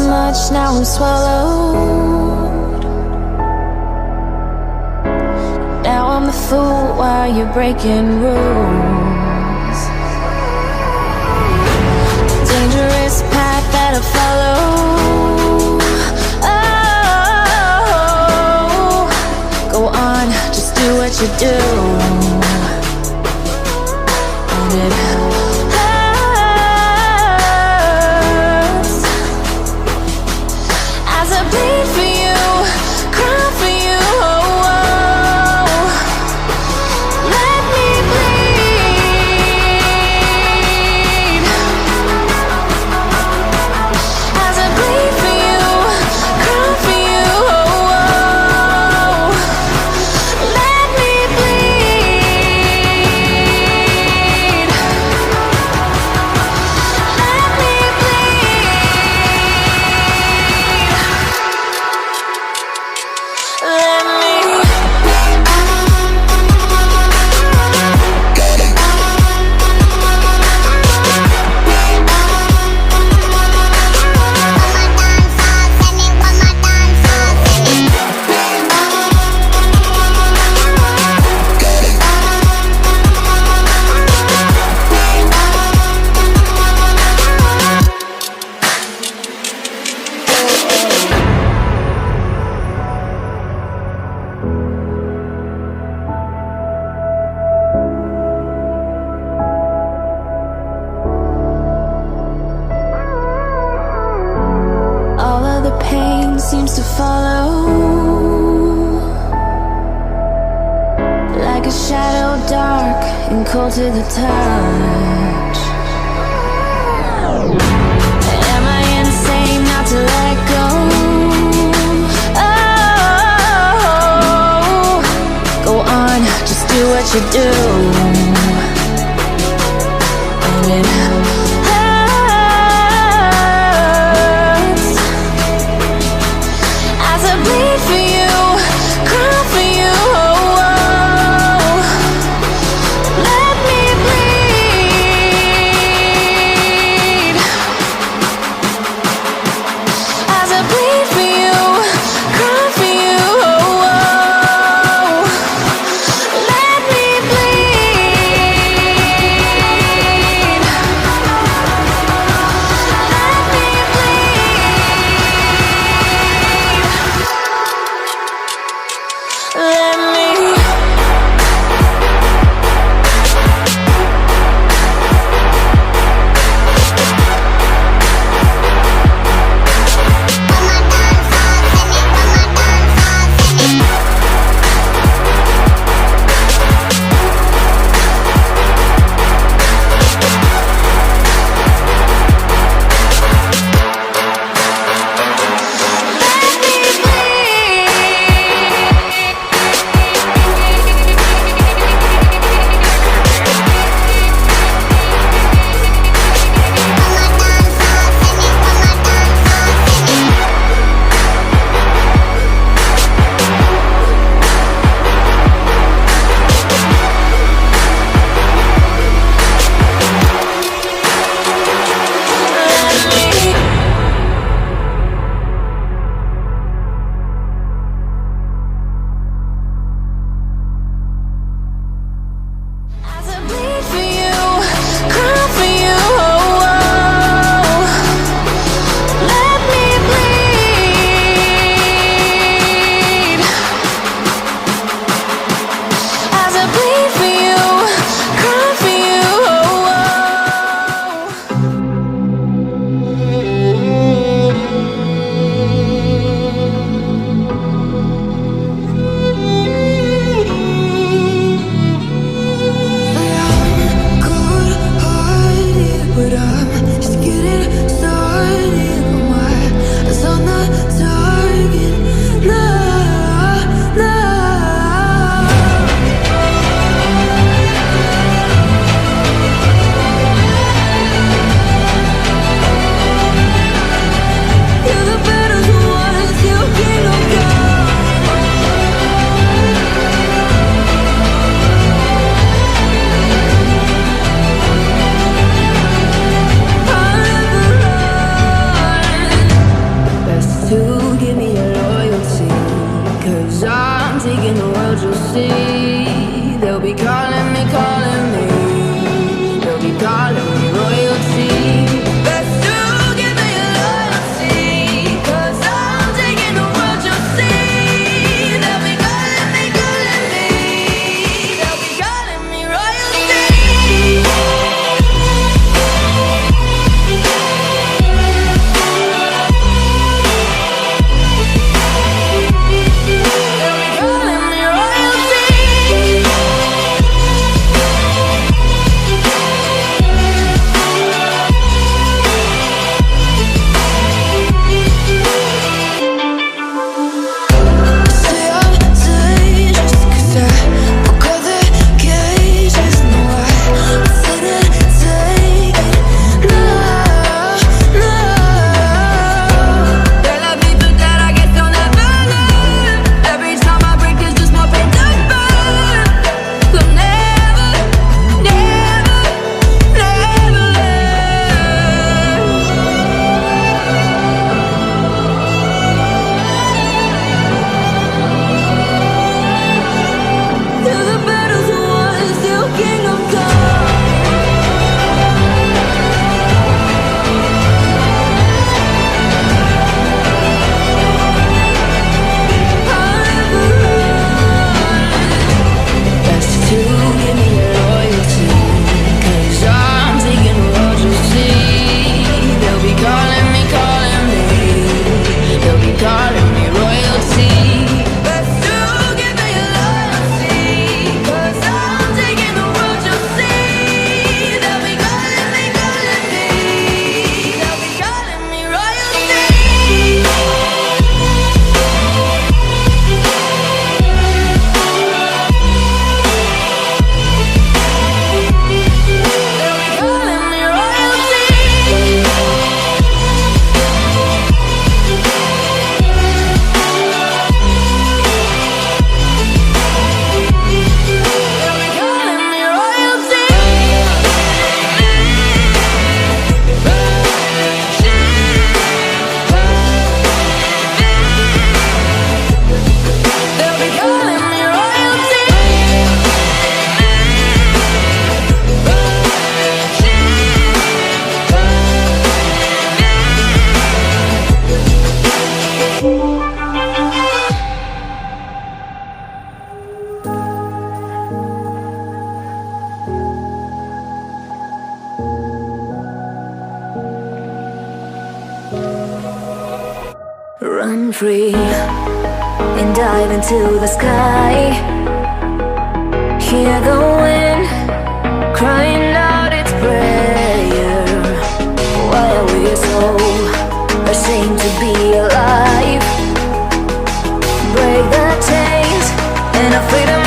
much, now I'm swallowed. Now I'm the fool while you're breaking rules. Dangerous path that I follow. Oh, go on, just do what you do. And it hurts as I bleed for you, cry for you. Oh, oh. Let me bleed as I bleed for you, cry for you. Oh, oh. Let me bleed. Let me bleed. Let me. All of the pain seems to follow, like a shadow dark and cold to the touch. Am I insane not to let go? Oh, go on, just do what you do. And it hurts as I bleed for you, cry for you. Oh, oh. Let me bleed as I bleed for you, cry for you. Oh, oh. Let me bleed. royalty. They'll be calling me, calling me. They'll be calling me royalty. Best to give me loyalty, 'cause I'm taking the world, you'll see. They'll be calling me, calling me. They'll be calling me royalty. Run free and dive into the sky. Hear the wind crying out its prayer. Why are we so ashamed to be alive? Break the chains and our freedom